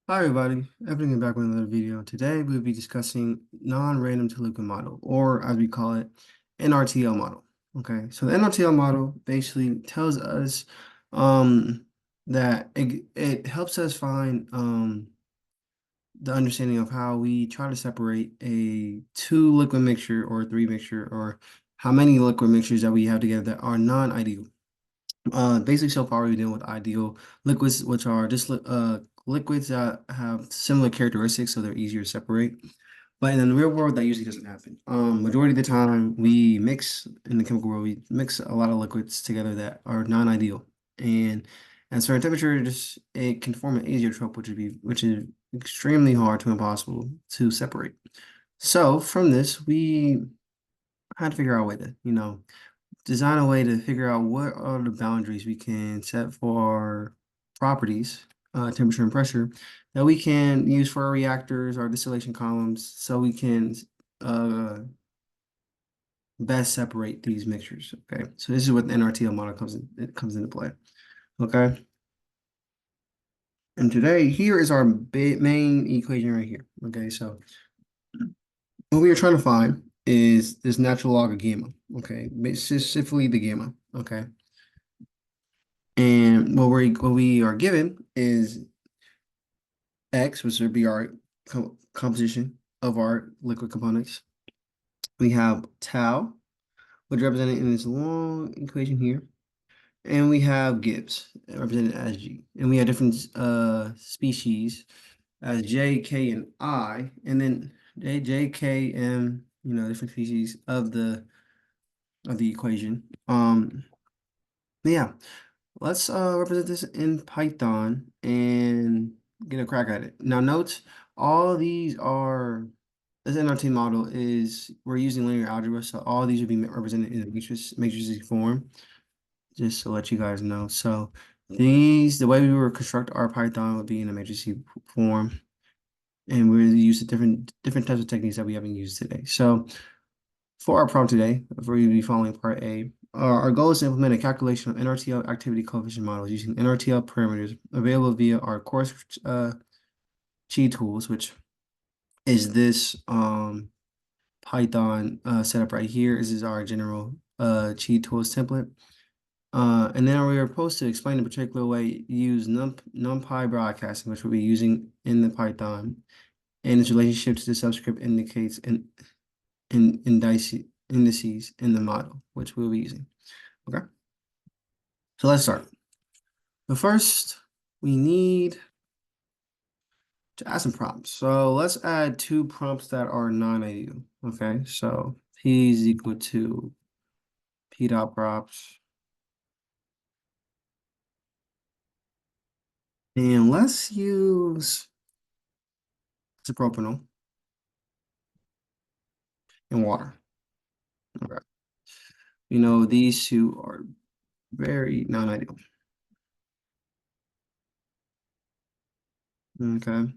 Hi everybody, Evan is back with another video. Today we'll be discussing non-random to liquid model, or as we call it, NRTL model. Okay, so the NRTL model basically tells us that it helps us find the understanding of how we try to separate a two liquid mixture or three mixture or how many liquid mixtures that we have together that are non-ideal. Basically, so far we've been dealing with ideal liquids, which are just liquids that have similar characteristics, so they're easier to separate. But in the real world, that usually doesn't happen. Majority of the time, we mix in the chemical world, we mix a lot of liquids together that are non-ideal, and at a certain temperature, just it can form an azeotrope, which is extremely hard to impossible to separate. So from this, we had to figure out a way to, design a way to figure out what are the boundaries we can set for our properties, temperature and pressure, that we can use for our reactors, our distillation columns, so we can uh, best separate these mixtures. Okay, so this is what the NRTL model comes into play. Okay, and today here is our main equation right here. Okay, so what we are trying to find is this natural log of gamma. Okay, specifically the gamma. Okay. And what we are given is X, which would be our composition of our liquid components. We have tau, which is represented in this long equation here. And we have Gibbs, represented as G. And we have different species as J, K, and I. And then J, K, M, different species of the equation. Yeah. Let's represent this in Python and get a crack at it. Now note, all these are, this NRT model is, we're using linear algebra, so all these would be represented in a matrix form, just to let you guys know. So the way we would construct our Python would be in a matrix form, and we're use different types of techniques that we haven't used today. So for our problem today, we're going to be following part A. Our goal is to implement a calculation of NRTL activity coefficient models using NRTL parameters available via our course CHE tools, which is this Python setup right here. This is our general CHE tools template. And then we are supposed to explain in a particular way, use NumPy broadcasting, which we'll be using in the Python, and its relationship to the subscript indicates indices in the model, which we'll be using. Okay, so let's start. But first, we need to add some prompts. So let's add two prompts that are non-ideal. Okay, so P is equal to P dot props. And let's use isopropanol and water. Okay. These two are very non-ideal. Okay.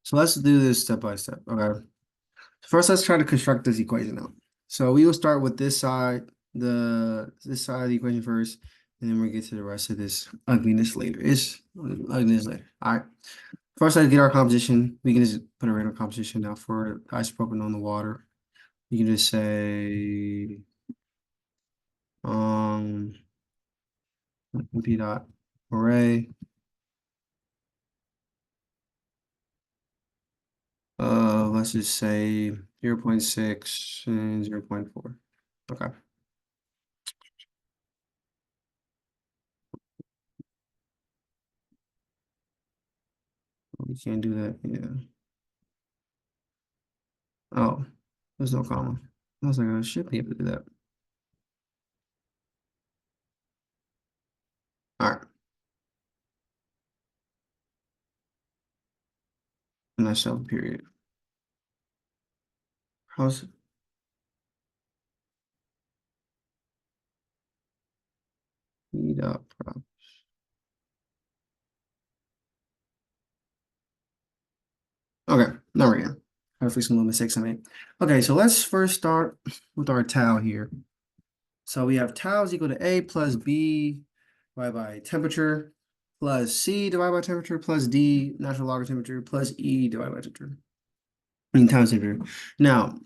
So let's do this step by step. Okay. First, let's try to construct this equation out. So we will start with this side of the equation first, and then we'll get to the rest of this ugliness later. It's ugliness later. All right. First, let's get our composition. We can just put a random composition now for isopropane on the water. You can just say P dot array. Let's just say 0.6 and 0.4. Okay. We can't do that. Yeah. Oh, there's no comma. I was like, I should be able to do that. All right. And that's self period. How's speed up? Okay, now we're in. Hopefully some little mistakes I made. Okay, so let's first start with our tau here. So we have tau is equal to A plus B divided by temperature. plus C divided by temperature plus D natural log of temperature plus E divided by temperature. I mean times temperature. Now,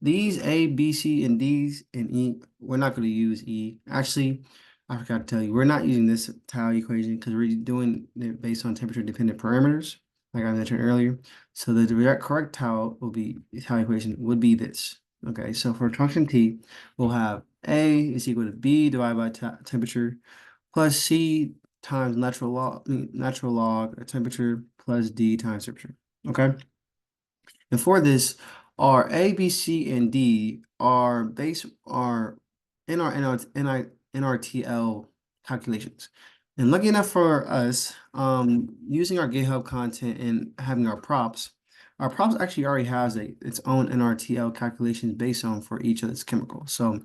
these A, B, C, and D's and E, we're not going to use E. Actually, I forgot to tell you, we're not using this tau equation because we're doing it based on temperature dependent parameters, like I mentioned earlier. So the direct correct tau equation would be this. Okay, so for function T, we'll have A is equal to B divided by temperature plus C times natural log of temperature plus D times temperature. Okay. And for this, our A, B, C, and D are in our NRTL calculations. And lucky enough for us, using our GitHub content and having our props actually already has its own NRTL calculations based on for each of its chemicals. So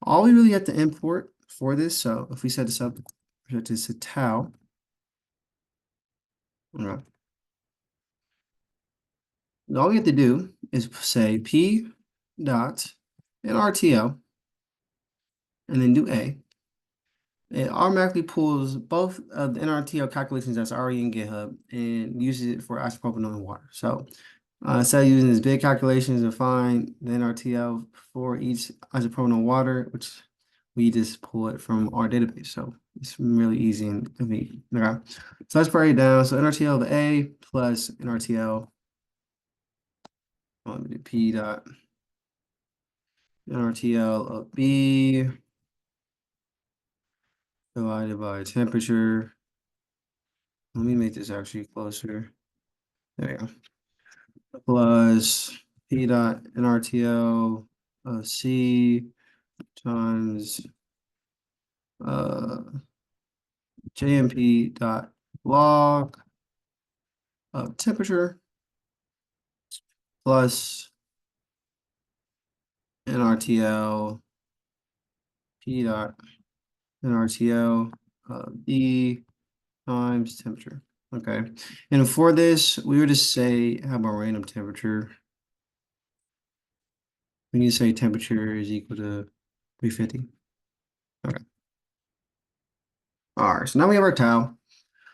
all we really have to import for this, so if we set this up, set this to tau, all we have to do is say P dot NRTL and then do A. It automatically pulls both of the NRTL calculations that's already in GitHub and uses it for isopropanol and water. So instead of using these big calculations to find the NRTL for each isopropanol water, which we just pull it from our database. So it's really easy and convenient. Okay. So let's break it down. So NRTL of A plus NRTL. Let me do P dot NRTL of B divided by temperature. Let me make this actually closer. There you go. Plus P dot NRTL of C times uh, JMP dot log of temperature plus NRTL P dot NRTL D times temperature. Okay. And for this, we would just say, how about random temperature? We need to say temperature is equal to 350. Okay. All right. So now we have our tau.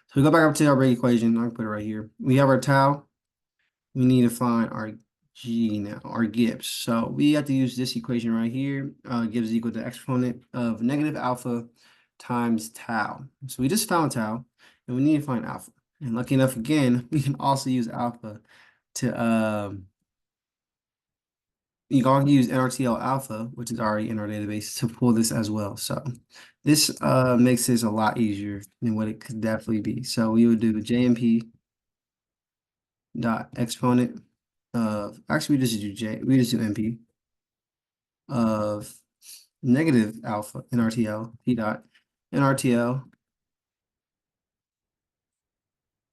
So we go back up to our rate equation. I'll put it right here. We have our tau. We need to find our G now, our Gibbs. So we have to use this equation right here. Gibbs is equal to exponent of negative alpha times tau. So we just found tau, and we need to find alpha. And lucky enough, again, we can also use alpha to you can also use NRTL alpha, which is already in our database, to pull this as well. So this makes this a lot easier than what it could definitely be. So we would do JMP dot exponent of, actually we just do NP of negative alpha NRTL P dot NRTL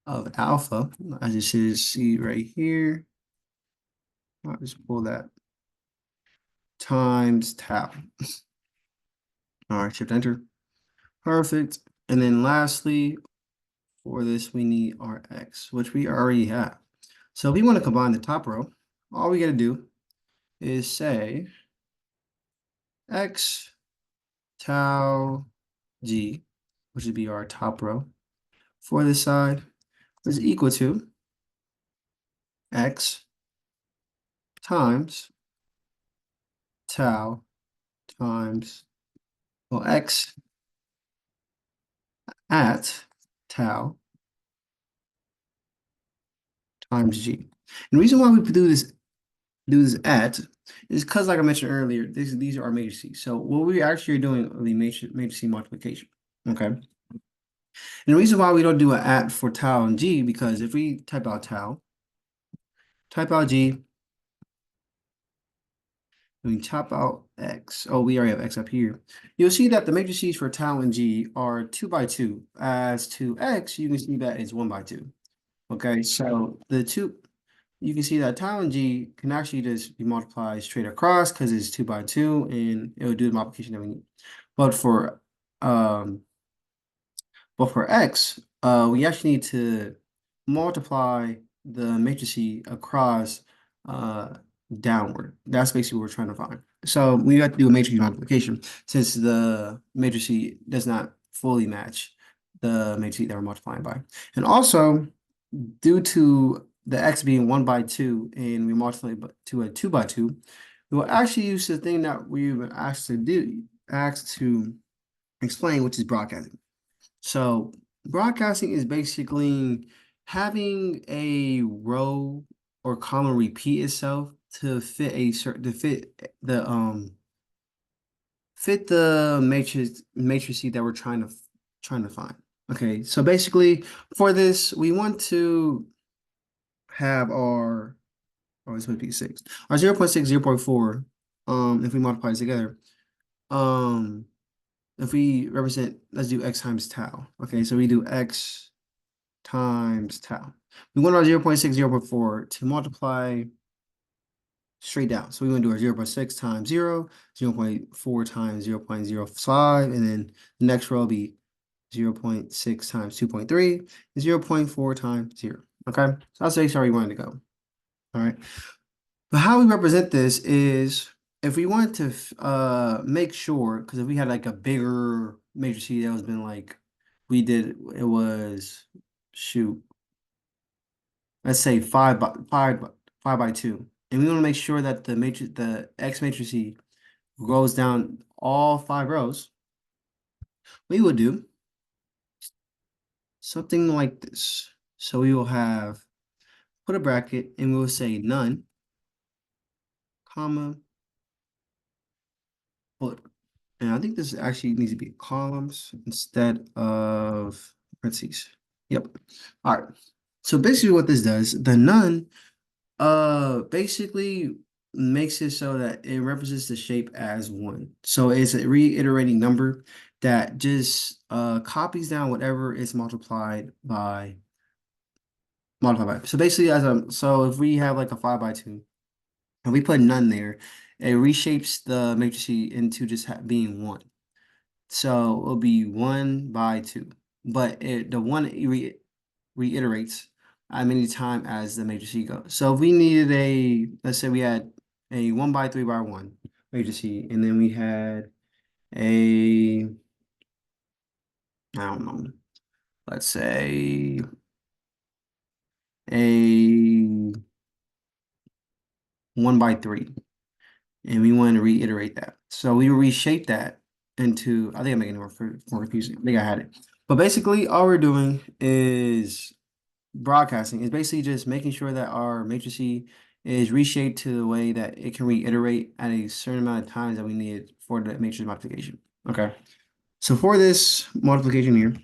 of alpha. I just should see right here. I'll just pull that times tau. All right, shift enter. Perfect. And then lastly, for this, we need our X, which we already have. So if we want to combine the top row, all we got to do is say X tau G, which would be our top row for this side, is equal to X times tau times, well, X at tau times G. And the reason why we do this at is because, like I mentioned earlier, these are our matrices. So what we actually are doing the matrix multiplication. Okay. And the reason why we don't do an at for tau and G, because if we type out tau, type out G, and we type out X. Oh, we already have X up here. You'll see that the matrices for tau and G are 2 by 2. As to X, you can see that it's 1 by 2. Okay, so the two, you can see that tau and G can actually just be multiplied straight across because it's 2 by 2 and it will do the multiplication that we need. But for X, we actually need to multiply the matrices across downward. That's basically what we're trying to find. So we have to do a matrix multiplication since the matrix does not fully match the matrix that we're multiplying by. And also, due to the x being 1 by 2 and we multiply it to a 2 by 2, we will actually use the thing that we've been asked to explain, which is broadcasting. So broadcasting is basically having a row or column repeat itself to fit a certain fit the matrix that we're trying to find. Okay, so basically for this, we want to have our it's supposed to be 6. Our 0.6, 0.4, if we multiply it together, um, if we represent, let's do x times tau. Okay, so we do x times tau. We want our 0.6, 0.4 to multiply straight down. So we want to do our 0.6 times 0, 0.4 times 0.05, and then the next row will be 0.6 times 2.3, and 0.4 times 0. Okay, so that's how we wanted to go. All right. But how we represent this is if we want to make sure, because if we had like a bigger matrix C that was been like we did, it was shoot, let's say 5 by 2, and we want to make sure that the X matrix C goes down all 5 rows. We would do something like this. So we will have put a bracket and we will say none, comma, bullet. And I think this actually needs to be columns instead of parentheses. Yep. All right. So basically what this does, the none basically makes it so that it represents the shape as 1. So it's a reiterating number that just copies down whatever is multiplied by. So basically so if we have like a 5 by 2 and we put none there, it reshapes the matrix C into just being 1. So it'll be 1 by 2. But the 1 reiterates as many times as the matrix C goes. So if we needed let's say we had a 1 by 3 by 1 matrix C, and then we had I don't know, let's say a 1 by 3, and we want to reiterate that. So we reshape that into, I think I'm making it more confusing. I think I had it. But basically, all we're doing is broadcasting. It's basically just making sure that our matrix C is reshaped to the way that it can reiterate at a certain amount of times that we need for the matrix multiplication. Okay. So for this multiplication here,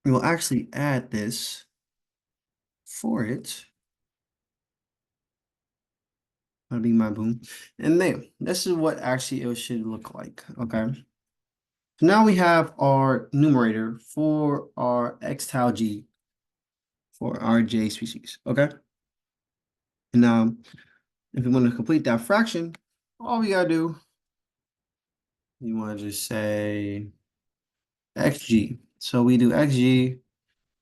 we will actually add this for it. That'll be my boom. And then this is what actually it should look like. Okay. So now we have our numerator for our x tau g for our j species. Okay. And now if we want to complete that fraction, all we gotta do, you want to just say xg. So we do xg,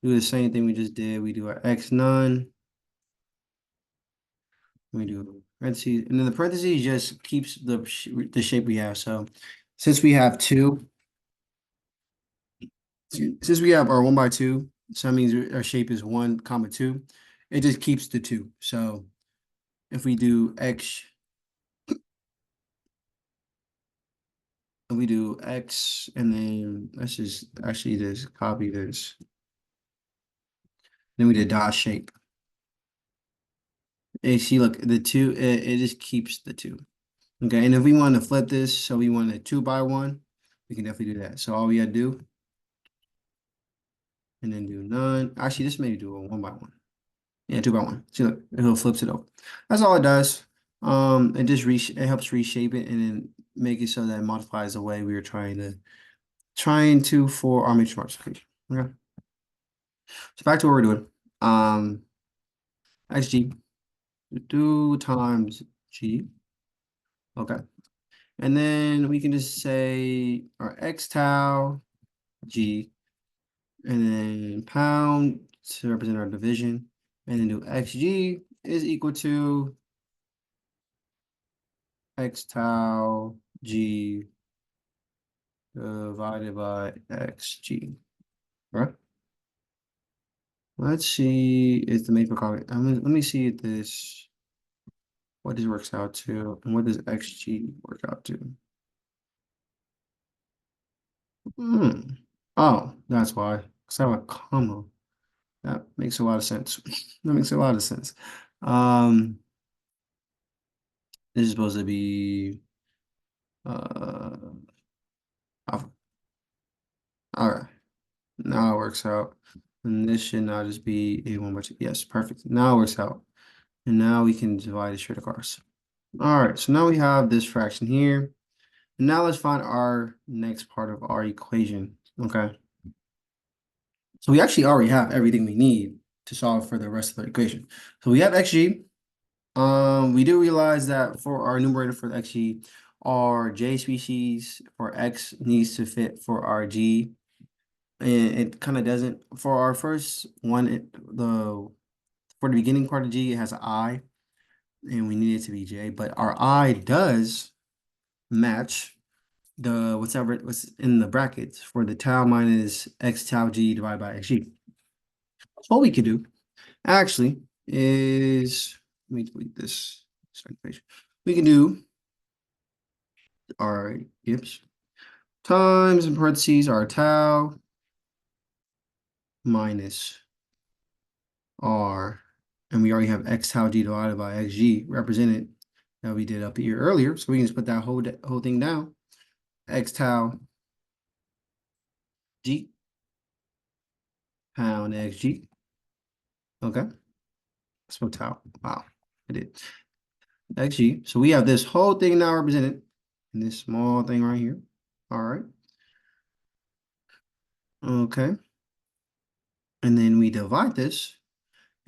do the same thing we just did. We do our x none. We do parentheses, and then the parentheses just keeps the shape we have. So since we have 2, since we have our 1 by 2, so that means our shape is 1 comma 2. It just keeps the 2. So if we do x, and we do x, and then let's just actually just copy this. Then we did dot shape. And see, look, the 2, it just keeps the 2. Okay, and if we want to flip this, so we want a 2 by 1, we can definitely do that. So all we gotta do, and then do none. Actually, this maybe do a 1 by 1. Yeah, 2 by 1. See, look, it flips it over. That's all it does. It just it helps reshape it and then make it so that it multiplies the way we were trying to for our matrix multiplication. Okay. So back to what we're doing. Xg 2 times g. Okay. And then we can just say our x tau g, and then pound to represent our division, and then do xg is equal to x tau g divided by xg. right? Let's see if the maple copy. Let me see if this what this works out to and what does XG work out to. Hmm. Oh, that's why. Because I have a comma. That makes a lot of sense. That makes a lot of sense. Um, this is supposed to be uh all right. Now it works out. And this should not just be a 1/2. Yes, perfect. Now it works out. And now we can divide it straight across. All right, so now we have this fraction here. And now let's find our next part of our equation. Okay. So we actually already have everything we need to solve for the rest of the equation. So we have xg. We do realize that for our numerator for the xg, our j species for x needs to fit for our g. And it kind of doesn't. For our first one, for the beginning part of G, it has an I, and we need it to be J. But our I does match the what's in the brackets for the tau minus x tau G divided by xg. So what we could do actually is let me delete this second page. We can do our yips times in parentheses our tau minus R, and we already have x tau G divided by xg represented that we did up here earlier. So we can just put that whole thing down. X tau G pound xg. Okay. Spell tau. Wow. I did. Xg. So we have this whole thing now represented in this small thing right here. All right. Okay. And then we divide this.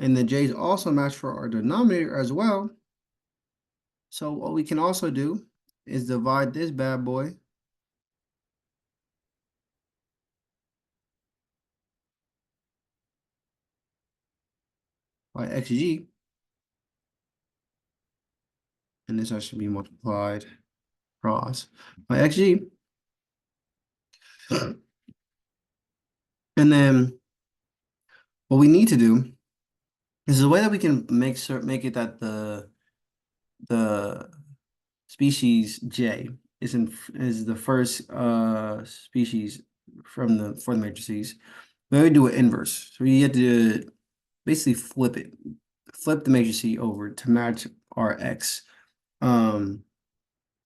And the j's also match for our denominator as well. So what we can also do is divide this bad boy by xg. And this has to be multiplied cross by xg. And then what we need to do is the way that we can make it that the species J is the first species from the for the matrices. We do an inverse. So we have to basically flip the matrix over to match our um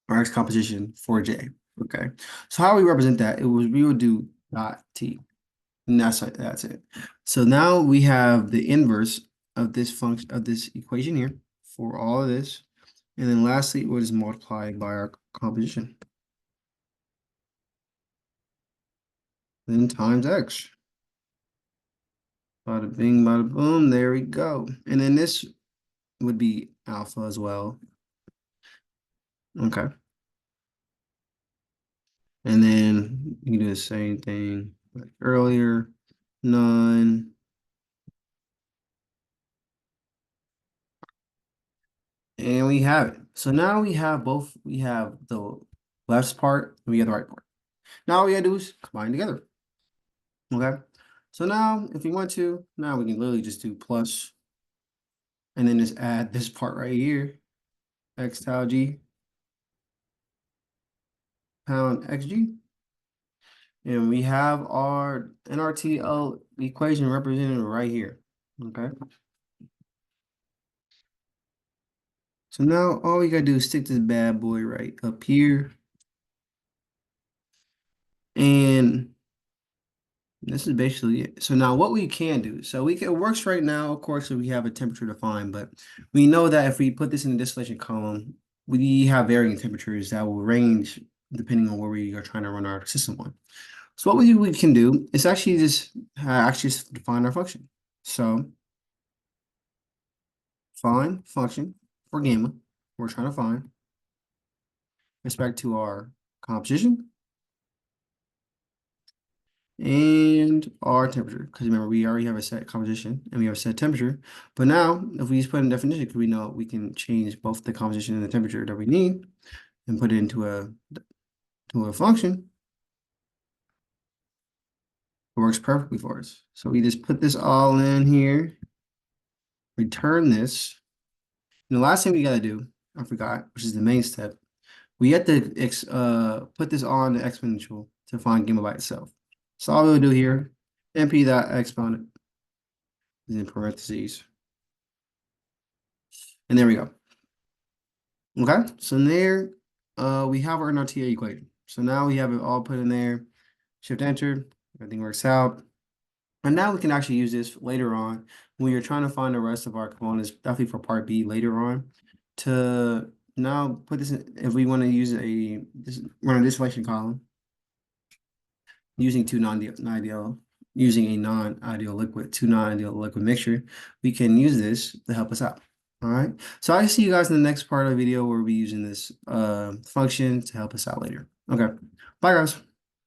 our X composition for J. Okay. So how we represent that? We would do dot T. And that's it. So now we have the inverse of this function of this equation here for all of this. And then lastly, we'll just multiply by our composition. Then times x. Bada bing, bada boom. There we go. And then this would be alpha as well. Okay. And then you can do the same thing like earlier. None. And we have it. So now we have both. We have the left part and we have the right part. Now all we gotta do is combine together. Okay. So now if we want to, now we can literally just do plus and then just add this part right here. X tau G pound XG. And we have our NRTL equation represented right here. Okay. So now all we gotta do is stick this bad boy right up here. And this is basically it. So now what we can do, it works right now, of course, if we have a temperature defined, but we know that if we put this in the distillation column, we have varying temperatures that will range depending on where we are trying to run our system on. So what we can do is actually just define our function. So find function for gamma, we're trying to find respect to our composition and our temperature. Because remember, we already have a set composition and we have a set temperature. But now, if we just put in definition, because we know we can change both the composition and the temperature that we need and put it into a function works perfectly for us. So we just put this all in here, return this. And the last thing we gotta do, I forgot, which is the main step, we have to put this on the exponential to find gamma by itself. So all we'll do here, np dot exponent is in parentheses. And there we go. Okay, so there we have our NRTA equation. So now we have it all put in there. Shift enter, everything works out. And now we can actually use this later on when you're trying to find the rest of our components, definitely for part B later on, to now put this in, if we want to use run a distillation column using using a non-ideal liquid, two non-ideal liquid mixture, we can use this to help us out. All right. So I see you guys in the next part of the video where we'll be using this function to help us out later. Okay. Bye guys.